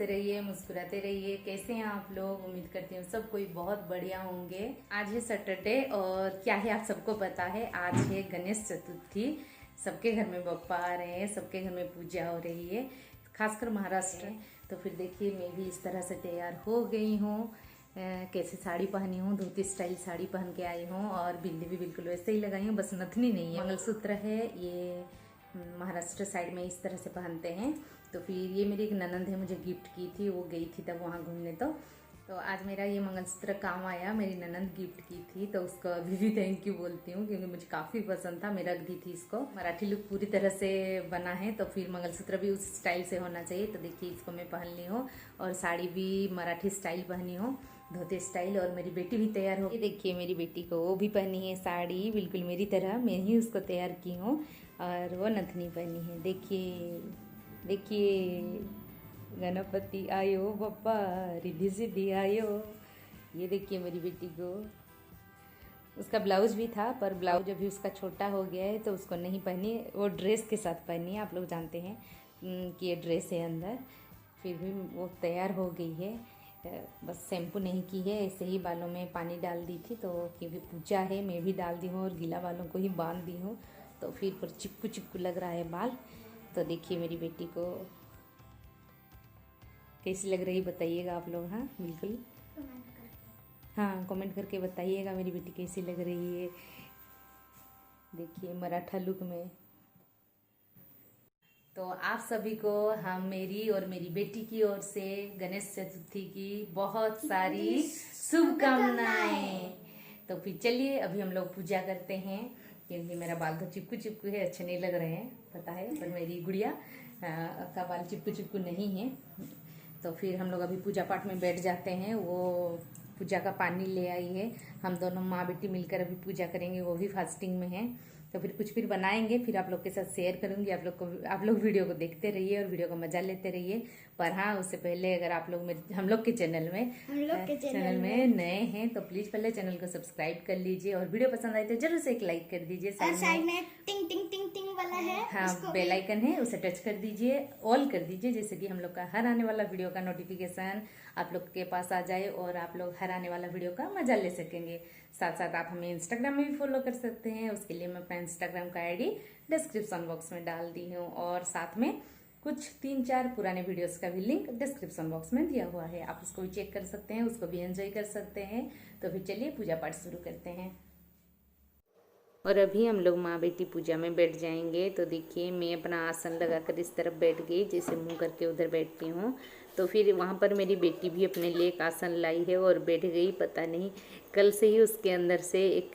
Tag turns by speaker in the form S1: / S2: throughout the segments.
S1: रहिए, मुस्कुराते रहिए। कैसे हैं आप लोग? उम्मीद करती हूँ सब कोई बहुत बढ़िया होंगे। आज है सैटरडे और क्या है आप सबको पता है, आज है गणेश चतुर्थी। सबके घर में बप्पा आ रहे हैं, सबके घर में पूजा हो रही है, खासकर महाराष्ट्र। तो फिर देखिए मैं भी इस तरह से तैयार हो गई हूँ। कैसे साड़ी पहनी हूँ, धोती स्टाइल साड़ी पहन के आई हूँ और बिंदी भी बिल्कुल वैसे ही लगाई हूँ, बस नथनी नहीं है। मंगलसूत्र है ये महाराष्ट्र साइड में इस तरह से पहनते हैं। तो फिर ये मेरी एक ननंद है, मुझे गिफ्ट की थी, वो गई थी तब वहाँ घूमने। तो आज मेरा ये मंगलसूत्र काम आया, मेरी ननंद गिफ्ट की थी तो उसको अभी भी थैंक यू बोलती हूँ क्योंकि मुझे काफ़ी पसंद था। मैं रख दी थी इसको। मराठी लुक पूरी तरह से बना है तो फिर मंगलसूत्र भी उस स्टाइल से होना चाहिए। तो देखिए इसको मैं पहन ली हूँ और साड़ी भी मराठी स्टाइल पहनी हूँ, धोती स्टाइल। और मेरी बेटी भी तैयार हो, ये देखिए मेरी बेटी को वो भी पहनी है साड़ी बिल्कुल मेरी तरह, मैं ही उसको तैयार की हूँ और वो नथनी पहनी है। देखिए देखिए, गणपति आयो बप्पा रिद्धि सिद्धि आयो। ये देखिए मेरी बेटी को, उसका ब्लाउज भी था पर ब्लाउज अभी उसका छोटा हो गया है तो उसको नहीं पहनी, वो ड्रेस के साथ पहनी है। आप लोग जानते हैं कि ये ड्रेस है अंदर। फिर भी वो तैयार हो गई है, बस शैम्पू नहीं की है, ऐसे ही बालों में पानी डाल दी थी। तो क्योंकि पूजा है मैं भी डाल दी हूँ और गीला बालों को ही बांध दी हूँ, तो फिर पर चिपकू चिपकू लग रहा है बाल। तो देखिए मेरी बेटी को कैसी लग रही बताइएगा आप लोग। हाँ बिल्कुल, हाँ कमेंट करके बताइएगा मेरी बेटी कैसी लग रही है। देखिए मराठा लुक में। तो आप सभी को हम मेरी और मेरी बेटी की ओर से गणेश चतुर्थी की बहुत सारी शुभकामनाएं। तो फिर चलिए अभी हम लोग पूजा करते हैं क्योंकि मेरा बाल तो चिपकू चिपकू है, अच्छे नहीं लग रहे हैं पता है, पर मेरी गुड़िया का बाल चिपकू चिपकू नहीं है। तो फिर हम लोग अभी पूजा पाठ में बैठ जाते हैं। वो पूजा का पानी ले आई है, हम दोनों माँ बेटी मिलकर अभी पूजा करेंगे, वो भी फास्टिंग में है। तो फिर कुछ फिर बनाएंगे, फिर आप लोग के साथ शेयर करूंगी। आप लोग वीडियो को देखते रहिए और वीडियो का मजा लेते रहिए। पर हाँ उससे पहले अगर आप लोग हम लोग के चैनल में नए हैं तो प्लीज पहले चैनल को सब्सक्राइब कर लीजिए और वीडियो पसंद आए तो जरूर से एक लाइक कर दीजिए।
S2: साइड में टिंग टिंग टिंग टिंग वाला है,
S1: हाँ बेल आइकन है, उसे टच कर दीजिए, ऑल कर दीजिए, जैसे कि हम लोग का हर आने वाला वीडियो का नोटिफिकेशन आप लोग के पास आ जाए और आप लोग हर आने वाला वीडियो का मजा ले सकेंगे। साथ साथ आप हमें इंस्टाग्राम में भी फॉलो कर सकते हैं, उसके लिए मैं अपना इंस्टाग्राम का आईडी डिस्क्रिप्शन बॉक्स में डाल दी हूँ और साथ में कुछ 3-4 पुराने वीडियोस का भी लिंक डिस्क्रिप्शन बॉक्स में दिया हुआ है, आप उसको भी चेक कर सकते हैं, उसको भी एंजॉय कर सकते हैं। तो फिर चलिए पूजा पाठ शुरू करते हैं। और अभी हम लोग माँ बेटी पूजा में बैठ जाएंगे। तो देखिए मैं अपना आसन लगाकर इस तरफ बैठ गई, जैसे मुंह करके उधर बैठती हूँ। तो फिर वहाँ पर मेरी बेटी भी अपने लिए एक आसन लाई है और बैठ गई। पता नहीं कल से ही उसके अंदर से एक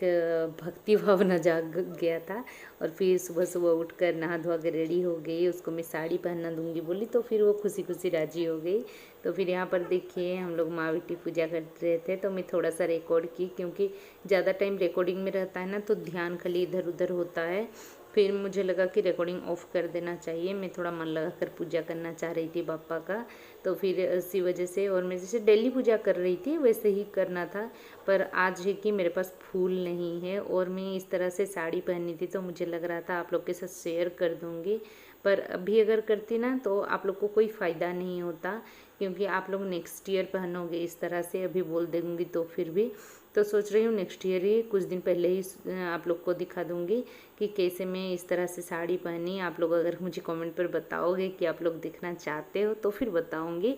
S1: भक्ति भावना जाग गया था। और फिर सुबह सुबह उठकर नहा धोआ के रेडी हो गई, उसको मैं साड़ी पहनना दूंगी बोली, तो फिर वो खुशी खुशी राजी हो गई। तो फिर यहाँ पर देखिए हम लोग माँ बेटी पूजा कर रहे थे तो मैं थोड़ा सा रिकॉर्ड की, क्योंकि ज़्यादा टाइम रिकॉर्डिंग में रहता है ना तो ध्यान खाली इधर उधर होता है। फिर मुझे लगा कि रिकॉर्डिंग ऑफ कर देना चाहिए, मैं थोड़ा मन लगा कर पूजा करना चाह रही थी बापा का। तो फिर इसी वजह से, और मैं जैसे डेली पूजा कर रही थी वैसे ही करना था। पर आज है कि मेरे पास फूल नहीं है और मैं इस तरह से साड़ी पहनी थी तो मुझे लग रहा था आप लोग के साथ शेयर कर दूँगी, पर अभी अगर करती ना तो आप लोग को कोई फ़ायदा नहीं होता, क्योंकि आप लोग नेक्स्ट ईयर पहनोगे इस तरह से। अभी बोल दूँगी तो फिर भी तो सोच रही हूँ नेक्स्ट ईयर ही कुछ दिन पहले ही आप लोग को दिखा दूँगी कि कैसे मैं इस तरह से साड़ी पहनी। आप लोग अगर मुझे कमेंट पर बताओगे कि आप लोग देखना चाहते हो तो फिर बताऊँगी।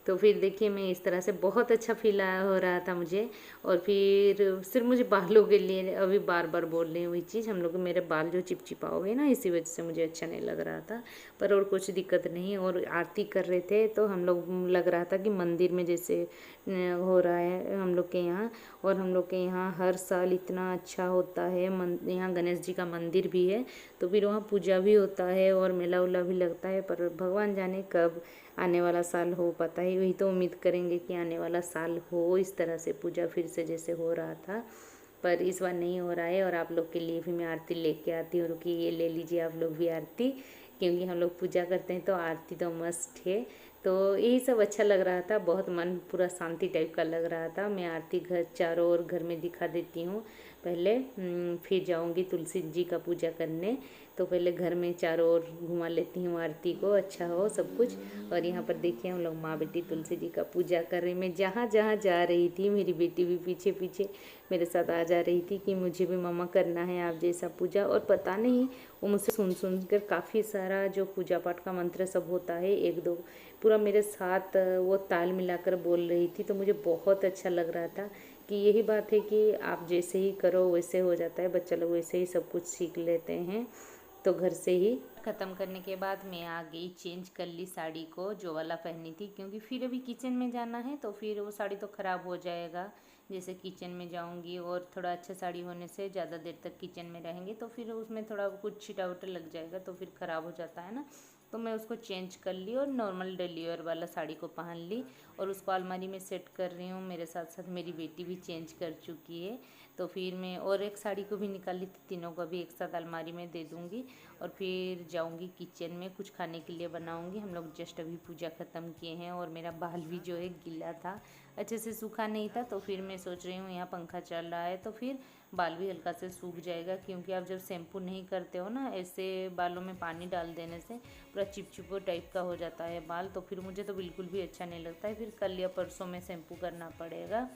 S1: तो फिर देखिए मैं इस तरह से बहुत अच्छा फील हो रहा था मुझे। और फिर सिर्फ मुझे बालों के लिए अभी बार बार बोल रही हूँ वही चीज़, हम लोग मेरे बाल जो चिपचिपा हो गए ना इसी वजह से मुझे अच्छा नहीं लग रहा था, पर और कुछ दिक्कत नहीं। और आरती कर रहे थे तो हम लोग लग रहा था कि मंदिर में जैसे हो रहा है हम लोग के यहाँ। और हम लोग के यहाँ हर साल इतना अच्छा होता है, यहाँ गणेश जी का मंदिर भी है तो फिर वहाँ पूजा भी होता है और मेला उला भी लगता है। पर भगवान जाने कब आने वाला साल हो पाता है, वही तो उम्मीद करेंगे कि आने वाला साल हो इस तरह से पूजा फिर से जैसे हो रहा था, पर इस बार नहीं हो रहा है। और आप लोग के लिए भी मैं आरती लेके आती हूँ, रुकी ये ले लीजिए आप लोग भी आरती, क्योंकि हम लोग पूजा करते हैं तो आरती तो मस्ट है। तो यही सब अच्छा लग रहा था, बहुत मन पूरा शांति टाइप का लग रहा था। मैं आरती घर चारों ओर घर में दिखा देती हूँ, पहले फिर जाऊंगी तुलसी जी का पूजा करने। तो पहले घर में चारों ओर घुमा लेती हूँ आरती को, अच्छा हो सब कुछ। और यहाँ पर देखिए हम लोग माँ बेटी तुलसी जी का पूजा कर रहे हैं। मैं जहाँ जहाँ जा रही थी मेरी बेटी भी पीछे पीछे मेरे साथ आ जा रही थी कि मुझे भी मम्मा करना है आप जैसा पूजा। और पता नहीं वो मुझसे सुन सुन कर काफ़ी सारा जो पूजा पाठ का मंत्र सब होता है एक दो पूरा मेरे साथ वो ताल मिलाकर बोल रही थी। तो मुझे बहुत अच्छा लग रहा था कि यही बात है कि आप जैसे ही करो वैसे हो जाता है, बच्चा लोग वैसे ही सब कुछ सीख लेते हैं। तो घर से ही ख़त्म करने के बाद मैं आ गई, चेंज कर ली साड़ी को जो वाला पहनी थी, क्योंकि फिर अभी किचन में जाना है तो फिर वो साड़ी तो ख़राब हो जाएगा। जैसे किचन में जाऊंगी और थोड़ा अच्छा साड़ी होने से ज़्यादा देर तक किचन में रहेंगे तो फिर उसमें थोड़ा कुछ छिटा उटा लग जाएगा तो फिर ख़राब हो जाता है ना। तो मैं उसको चेंज कर ली और नॉर्मल डेली वेयर वाला साड़ी को पहन ली और उसको अलमारी में सेट कर रही हूँ। मेरे साथ साथ मेरी बेटी भी चेंज कर चुकी है। तो फिर मैं और एक साड़ी को भी निकाली थी, तीनों को भी एक साथ अलमारी में दे दूँगी और फिर जाऊँगी किचन में कुछ खाने के लिए बनाऊँगी। हम लोग जस्ट अभी पूजा ख़त्म किए हैं और मेरा बाल भी जो है गीला था, अच्छे से सूखा नहीं था। तो फिर मैं सोच रही हूँ यहाँ पंखा चल रहा है तो फिर बाल भी हल्का से सूख जाएगा, क्योंकि आप जब शैम्पू नहीं करते हो ना ऐसे बालों में पानी डाल देने से पूरा चिपचिपो टाइप का हो जाता है बाल। तो फिर मुझे तो बिल्कुल भी अच्छा नहीं लगता है, फिर कल या परसों में शैम्पू करना पड़ेगा।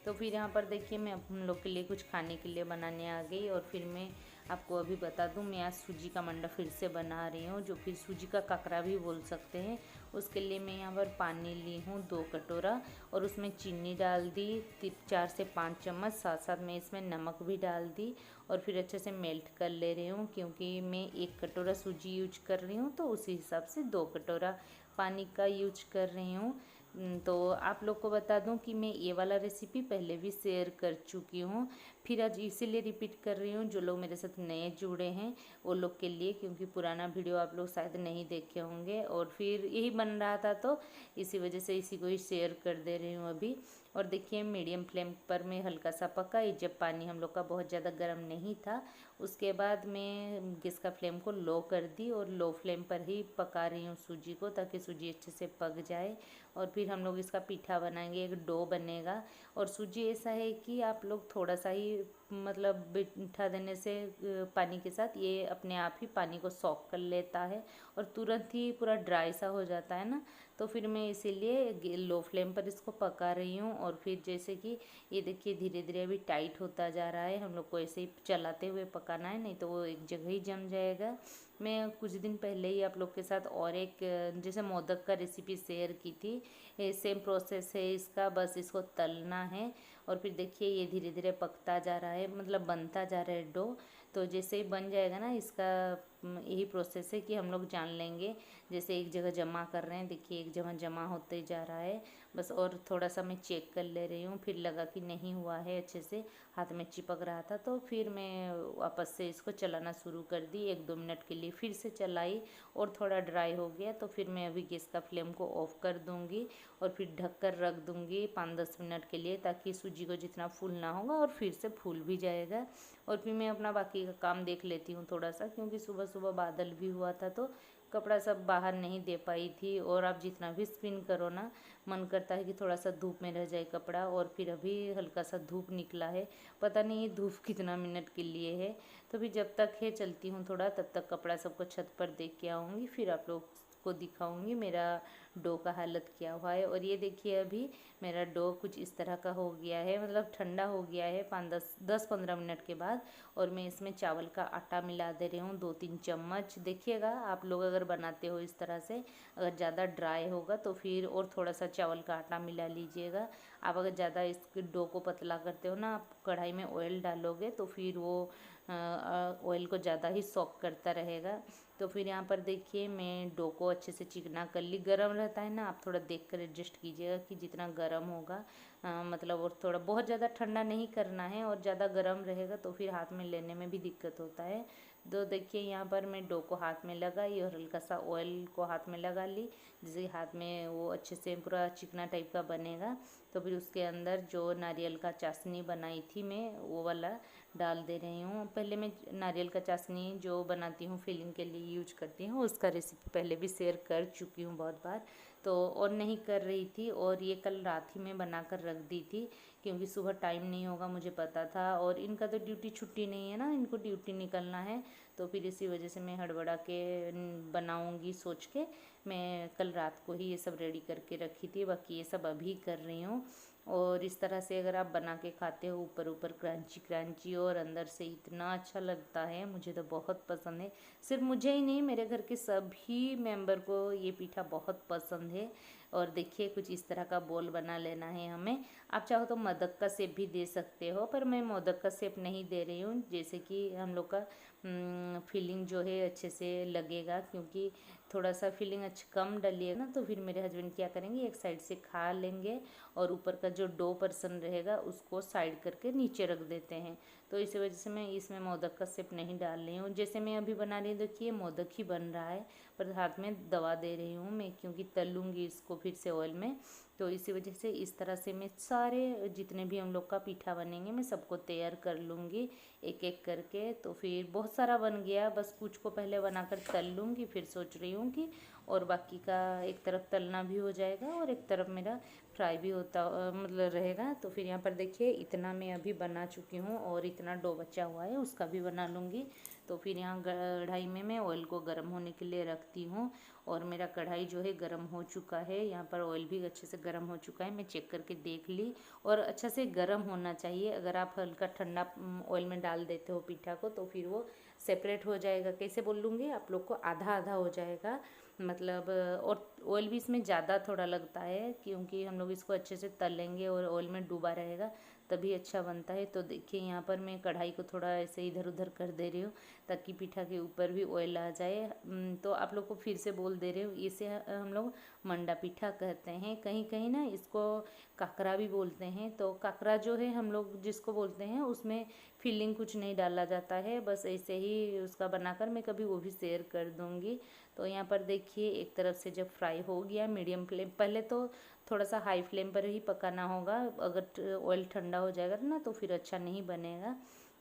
S1: तो फिर यहाँ पर देखिए मैं हम लोग के लिए कुछ खाने के लिए बनाने आ गई। और फिर मैं आपको अभी बता दूं मैं आज सूजी का मंडा फिर से बना रही हूँ, जो फिर सूजी का काकरा भी बोल सकते हैं। उसके लिए मैं यहाँ पर पानी ली हूँ 2 कटोरा और उसमें चीनी डाल दी 4 से 5 चम्मच, साथ साथ मैं इसमें नमक भी डाल दी और फिर अच्छे से मेल्ट कर ले रही हूँ, क्योंकि मैं 1 कटोरा सूजी यूज कर रही हूँ तो उसी हिसाब से 2 कटोरा पानी का यूज कर रही हूँ। तो आप लोग को बता दूं कि मैं ये वाला रेसिपी पहले भी शेयर कर चुकी हूँ, फिर आज इसीलिए रिपीट कर रही हूँ। जो लोग मेरे साथ नए जुड़े हैं वो लोग के लिए, क्योंकि पुराना वीडियो आप लोग शायद नहीं देखे होंगे और फिर यही बन रहा था तो इसी वजह से इसी को ही शेयर कर दे रही हूँ अभी। और देखिए मीडियम फ्लेम पर मैं हल्का सा पकाई, जब पानी हम लोग का बहुत ज़्यादा गर्म नहीं था उसके बाद मैं गैस का फ्लेम को लो कर दी और लो फ्लेम पर ही पका रही हूँ सूजी को, ताकि सूजी अच्छे से पक जाए। और फिर हम लोग इसका पीठा बनाएंगे, एक डो बनेगा। और सूजी ऐसा है कि आप लोग थोड़ा सा ही मतलब बिठा देने से पानी के साथ ये अपने आप ही पानी को सॉक कर लेता है और तुरंत ही पूरा ड्राई सा हो जाता है ना। तो फिर मैं इसीलिए लो फ्लेम पर इसको पका रही हूँ। और फिर जैसे कि ये देखिए धीरे धीरे अभी टाइट होता जा रहा है, हम लोग को ऐसे ही चलाते हुए पकाना है, नहीं तो वो एक जगह ही जम जाएगा। मैं कुछ दिन पहले ही आप लोग के साथ और एक जैसे मोदक का रेसिपी शेयर की थी, सेम प्रोसेस है इसका, बस इसको तलना है। और फिर देखिए ये धीरे धीरे पकता जा रहा है, मतलब बनता जा रहा है डो। तो जैसे ही बन जाएगा ना इसका यही प्रोसेस है कि हम लोग जान लेंगे। जैसे एक जगह जमा कर रहे हैं, देखिए एक जगह जमा होते जा रहा है बस, और थोड़ा सा मैं चेक कर ले रही हूँ, फिर लगा कि नहीं हुआ है अच्छे से, हाथ में चिपक रहा था, तो फिर मैं वापस से इसको चलाना शुरू कर दी। 1-2 मिनट के लिए फिर से चलाई और थोड़ा ड्राई हो गया तो फिर मैं अभी गैस का फ्लेम को ऑफ कर दूँगी और फिर ढक कर रख दूँगी 5-10 मिनट के लिए, ताकि सूजी को जितना फूलना होगा और फिर से फूल भी जाएगा। और फिर मैं अपना बाकी का काम देख लेती हूँ थोड़ा सा, क्योंकि सुबह सुबह बादल भी हुआ था तो कपड़ा सब बाहर नहीं दे पाई थी। और आप जितना भी स्पिन करो ना, मन करता है कि थोड़ा सा धूप में रह जाए कपड़ा। और फिर अभी हल्का सा धूप निकला है, पता नहीं ये धूप कितना मिनट के लिए है। तो फिर जब तक है चलती हूँ थोड़ा, तब तक कपड़ा सबको छत पर देख के आऊँगी, फिर आप लोग को दिखाऊंगी मेरा डो का हालत क्या हुआ है। और ये देखिए अभी मेरा डो कुछ इस तरह का हो गया है, मतलब ठंडा हो गया है 5-10-15 मिनट के बाद। और मैं इसमें चावल का आटा मिला दे रही हूँ 2-3 चम्मच। देखिएगा आप लोग अगर बनाते हो इस तरह से, अगर ज़्यादा ड्राई होगा तो फिर और थोड़ा सा चावल का आटा मिला लीजिएगा। आप अगर ज़्यादा इस डो को पतला करते हो ना, आप कढ़ाई में ऑयल डालोगे तो फिर वो ऑयल को ज़्यादा ही सॉक करता रहेगा। तो फिर यहाँ पर देखिए मैं डो को अच्छे से चिकना कर ली। गरम रहता है ना, आप थोड़ा देख कर एडजस्ट कीजिएगा कि जितना गरम होगा मतलब, और थोड़ा बहुत ज़्यादा ठंडा नहीं करना है, और ज़्यादा गरम रहेगा तो फिर हाथ में लेने में भी दिक्कत होता है। तो देखिए यहाँ पर मैं डो को हाथ में लगाई और हल्का सा ऑयल को हाथ में लगा ली, जिससे हाथ में वो अच्छे से पूरा चिकना टाइप का बनेगा। तो फिर उसके अंदर जो नारियल का चाशनी बनाई थी मैं, वो वाला डाल दे रही हूँ। पहले मैं नारियल का चाशनी जो बनाती हूँ फिलिंग के लिए यूज करती हूँ, उसका रेसिपी पहले भी शेयर कर चुकी हूँ बहुत बार, तो और नहीं कर रही थी, और ये कल रात ही में बना कर रख दी थी क्योंकि सुबह टाइम नहीं होगा मुझे पता था, और इनका तो ड्यूटी छुट्टी नहीं है ना, इनको ड्यूटी निकलना है, तो फिर इसी वजह से मैं हड़बड़ा के बनाऊंगी सोच के मैं कल रात को ही ये सब रेडी करके रखी थी। बाकी ये सब अभी कर रही हूँ। और इस तरह से अगर आप बना के खाते हो, ऊपर ऊपर क्रंची क्रंची और अंदर से इतना अच्छा लगता है, मुझे तो बहुत पसंद है। सिर्फ मुझे ही नहीं, मेरे घर के सभी मेंबर को ये पीठा बहुत पसंद है। और देखिए कुछ इस तरह का बोल बना लेना है हमें। आप चाहो तो मोदक का शेप भी दे सकते हो, पर मैं मोदक का शेप नहीं दे रही हूँ, जैसे कि हम लोग का फीलिंग जो है अच्छे से लगेगा, क्योंकि थोड़ा सा फीलिंग अच्छा कम डलिएगा ना तो फिर मेरे हस्बैंड क्या करेंगे, एक साइड से खा लेंगे और ऊपर का जो डो पर्सन रहेगा उसको साइड करके नीचे रख देते हैं। तो इसी वजह से मैं इसमें मोदक का शेप नहीं डाल रही हूँ। जैसे मैं अभी बना रही हूँ, देखिए मोदक ही बन रहा है, पर हाथ में दबा दे रही हूँ मैं, क्योंकि तलूँगी इसको फिर से ऑयल में। तो इसी वजह से इस तरह से मैं सारे जितने भी हम लोग का पीठा बनेंगे मैं सबको तैयार कर लूँगी एक एक करके। तो फिर बहुत सारा बन गया, बस कुछ को पहले बनाकर तल लूँगी, फिर सोच रही हूँ कि और बाकी का एक तरफ तलना भी हो जाएगा और एक तरफ मेरा फ्राई भी होता मतलब रहेगा। तो फिर यहाँ पर देखिए इतना मैं अभी बना चुकी हूँ और इतना डो बचा हुआ है उसका भी बना लूँगी। तो फिर यहाँ कढ़ाई में मैं ऑयल को गर्म होने के लिए रखती हूँ, और मेरा कढ़ाई जो है गर्म हो चुका है। यहाँ पर ऑयल भी अच्छे से गर्म हो चुका है, मैं चेक करके देख ली, और अच्छा से गर्म होना चाहिए। अगर आप हल्का ठंडा ऑयल में डाल देते हो पीठा को तो फिर वो सेपरेट हो जाएगा, कैसे बोलूँगी आप लोग को, आधा आधा हो जाएगा मतलब। और ऑयल भी इसमें ज़्यादा थोड़ा लगता है, क्योंकि हम लोग इसको अच्छे से तलेंगे और ऑयल में डूबा रहेगा तभी अच्छा बनता है। तो देखिए यहाँ पर मैं कढ़ाई को थोड़ा ऐसे इधर उधर कर दे रही हूँ ताकि पीठा के ऊपर भी ऑयल आ जाए। तो आप लोग को फिर से बोल दे रही हूँ, इसे हम लोग मंडा पीठा कहते हैं, कहीं कहीं ना इसको काकरा भी बोलते हैं। तो काकरा जो है हम लोग जिसको बोलते हैं उसमें फिलिंग कुछ नहीं डाला जाता है, बस ऐसे ही उसका बनाकर मैं कभी वो भी शेयर कर दूँगी। तो यहाँ पर देखिए एक तरफ से जब फ्राई हो गया, मीडियम फ्लेम, पहले तो थोड़ा सा हाई फ्लेम पर ही पकाना होगा, अगर ऑयल ठंडा हो जाएगा ना तो फिर अच्छा नहीं बनेगा।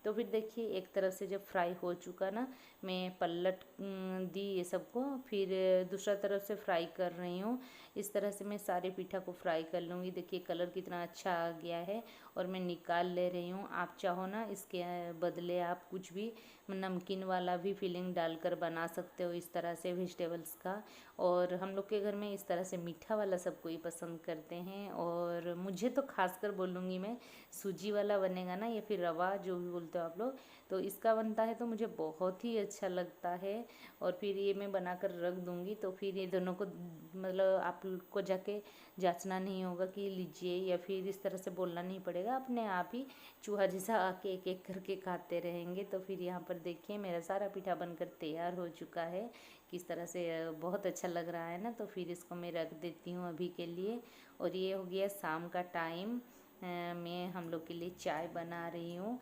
S1: तो फिर देखिए एक तरफ से जब फ्राई हो चुका ना, मैं पलट दी ये सबको, फिर दूसरा तरफ से फ्राई कर रही हूँ। इस तरह से मैं सारे पीठा को फ्राई कर लूँगी। देखिए कलर कितना अच्छा आ गया है और मैं निकाल ले रही हूँ। आप चाहो ना इसके बदले आप कुछ भी नमकीन वाला भी फिलिंग डालकर बना सकते हो इस तरह से वेजिटेबल्स का। और हम लोग के घर में इस तरह से मीठा वाला सब कोई पसंद करते हैं, और मुझे तो खासकर बोलूँगी मैं, सूजी वाला बनेगा ना या फिर रवा जो भी बोलते हो आप लोग, तो इसका बनता है तो मुझे बहुत ही अच्छा लगता है। और फिर ये मैं बनाकर रख दूँगी, तो फिर ये दोनों को मतलब आप को जाके जांचना नहीं होगा कि लीजिए, या फिर इस तरह से बोलना नहीं पड़ेगा, अपने आप ही चूहा जैसा आके एक एक करके खाते रहेंगे। तो फिर यहाँ पर देखिए मेरा सारा पीठा बनकर तैयार हो चुका है, किस तरह से बहुत अच्छा लग रहा है ना। तो फिर इसको मैं रख देती हूँ अभी के लिए। और ये हो गया शाम का टाइम, मैं हम लोग के लिए चाय बना रही हूँ।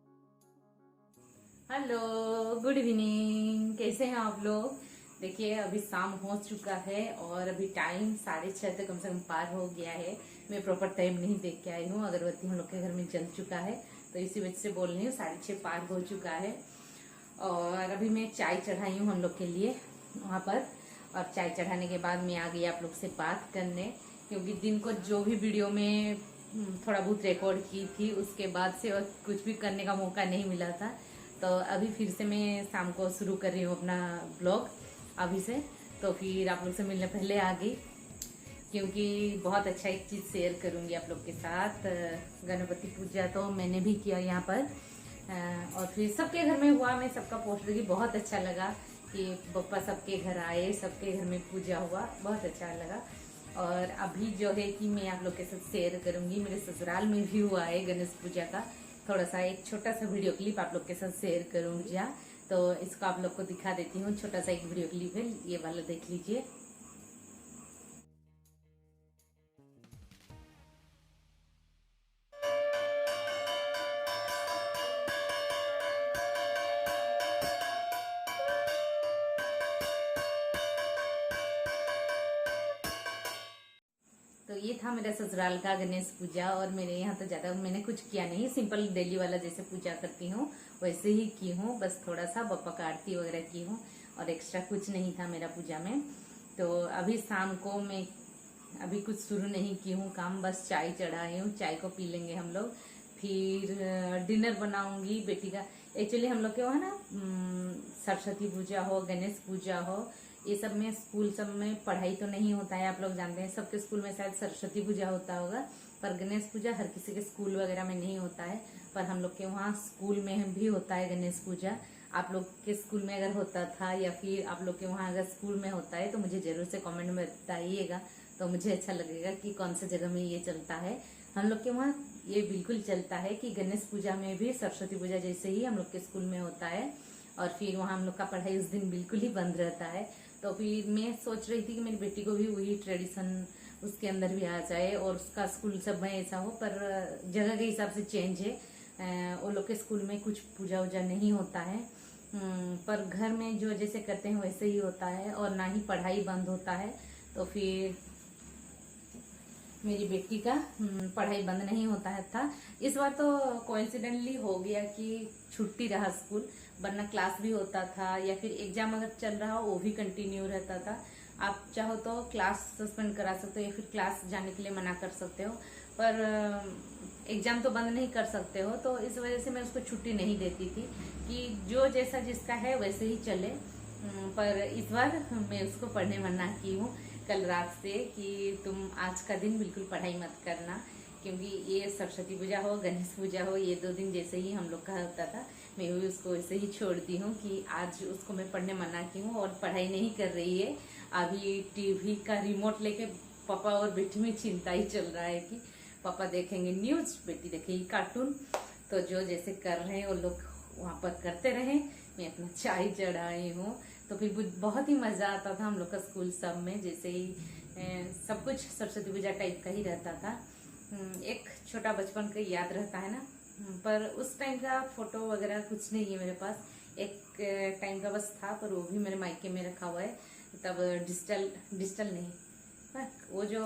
S1: हेलो, गुड इवनिंग, कैसे हैं आप लोग। देखिए अभी शाम हो चुका है और अभी टाइम 6:30 तक कम से कम पार हो गया है। मैं प्रॉपर टाइम नहीं देख के आई हूँ, अगरबत्ती हम लोग के घर में जल चुका है तो इसी वजह से बोल रही हूँ, 6:30 पार हो चुका है। और अभी मैं चाय चढ़ाई हूँ हम लोग के लिए वहाँ पर, और चाय चढ़ाने के बाद मैं आ गई आप लोग से बात करने, क्योंकि दिन को जो भी वीडियो में थोड़ा बहुत रिकॉर्ड की थी उसके बाद से और कुछ भी करने का मौका नहीं मिला था। तो अभी फिर से मैं शाम को शुरू कर रही हूँ अपना ब्लॉग अभी से। तो फिर आप लोग से मिलने पहले आ गई, क्योंकि बहुत अच्छा एक चीज़ शेयर करूँगी आप लोग के साथ। गणपति पूजा तो मैंने भी किया यहाँ पर, और फिर सबके घर में हुआ, मैं सबका पोस्ट देखी, बहुत अच्छा लगा कि पप्पा सबके घर आए, सबके घर में पूजा हुआ, बहुत अच्छा लगा। और अभी जो है कि मैं आप लोग के साथ शेयर करूंगी, मेरे ससुराल में भी हुआ है गणेश पूजा का, थोड़ा सा एक छोटा सा वीडियो क्लिप आप लोग के साथ शेयर करूंगी। तो इसको आप लोग को दिखा देती हूँ, छोटा सा एक वीडियो क्लिप है, ये वाला देख लीजिए। तो ये था मेरा ससुराल का गणेश पूजा, और मेरे यहाँ तो ज़्यादा मैंने कुछ किया नहीं, सिंपल डेली वाला जैसे पूजा करती हूँ वैसे ही की हूँ, बस थोड़ा सा बप्पा का आरती वगैरह की हूँ और एक्स्ट्रा कुछ नहीं था मेरा पूजा में। तो अभी शाम को मैं अभी कुछ शुरू नहीं की हूँ काम, बस चाय चढ़ाई हूँ, चाय को पी लेंगे हम लोग, फिर डिनर बनाऊंगी बेटी का। एक्चुअली हम लोग के वहाँ ना सरस्वती पूजा हो, गणेश पूजा हो, ये सब में स्कूल सब में पढ़ाई तो नहीं होता है, आप लोग जानते हैं। सबके स्कूल में शायद सरस्वती पूजा होता होगा, पर गणेश पूजा हर किसी के स्कूल वगैरह में नहीं होता है। पर हम लोग के वहाँ स्कूल में भी होता है गणेश पूजा। आप लोग के स्कूल में अगर होता था या फिर आप लोग के वहाँ अगर स्कूल में होता है तो मुझे जरूर से कमेंट में बताइएगा, तो मुझे अच्छा लगेगा कि कौन सी जगह में ये चलता है। हम लोग के वहाँ ये बिल्कुल चलता है कि गणेश पूजा में भी सरस्वती पूजा जैसे ही हम लोग के स्कूल में होता है, और फिर वहाँ हम लोग का पढ़ाई उस दिन बिल्कुल ही बंद रहता है। तो फिर मैं सोच रही थी कि मेरी बेटी को भी वही ट्रेडिशन उसके अंदर भी आ जाए और उसका स्कूल सब में ऐसा हो, पर जगह के हिसाब से चेंज है। वो लोग के स्कूल में कुछ पूजा वूजा नहीं होता है, पर घर में जो जैसे करते हैं वैसे ही होता है, और ना ही पढ़ाई बंद होता है। तो फिर मेरी बेटी का पढ़ाई बंद नहीं होता है था। इस बार तो कोइंसिडेंटली हो गया कि छुट्टी रहा स्कूल, वरना क्लास भी होता था या फिर एग्जाम अगर चल रहा हो वो भी कंटिन्यू रहता था। आप चाहो तो क्लास सस्पेंड करा सकते हो या फिर क्लास जाने के लिए मना कर सकते हो, पर एग्जाम तो बंद नहीं कर सकते हो। तो इस वजह से मैं उसको छुट्टी नहीं देती थी कि जो जैसा जिसका है वैसे ही चले। पर इस बार मैं उसको पढ़ने मना की हूँ कल रात से कि तुम आज का दिन बिल्कुल पढ़ाई मत करना, क्योंकि ये सरस्वती पूजा हो, गणेश पूजा हो, ये 2 दिन जैसे ही हम लोग का होता था, मैं भी उसको वैसे ही छोड़ दी हूँ कि आज उसको मैं पढ़ने मना की हूँ और पढ़ाई नहीं कर रही है। अभी टीवी का रिमोट लेके पापा और बेटी में चिंता ही चल रहा है कि पापा देखेंगे न्यूज, बेटी देखेगी कार्टून। तो जो जैसे कर रहे हैं वो लोग वहाँ पर करते रहे, मैं अपना चाय चढ़ाई हूँ। तो फिर बहुत ही मजा आता था हम लोग का स्कूल सब में, जैसे ही सब कुछ सरस्वती पूजा टाइप का ही रहता था। एक छोटा बचपन का याद रहता है ना, पर उस टाइम का फोटो वगैरह कुछ नहीं है मेरे पास। एक टाइम का बस था, पर वो भी मेरे मायके में रखा हुआ है। तब डिजिटल नहीं, वो जो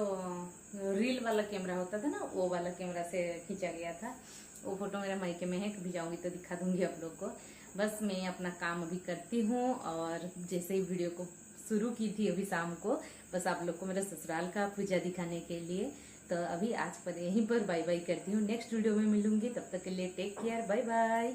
S1: रील वाला कैमरा होता था ना, वो वाला कैमरा से खींचा गया था। वो फोटो मेरे मायके में है, कभी जाऊंगी तो दिखा दूंगी आप लोग को। बस मैं अपना काम अभी करती हूँ, और जैसे ही वीडियो को शुरू की थी अभी शाम को, बस आप लोग को मेरा ससुराल का पूजा दिखाने के लिए। तो अभी आज पर यहीं पर बाय बाय करती हूँ, नेक्स्ट वीडियो में मिलूंगी, तब तक के लिए टेक केयर, बाय बाय।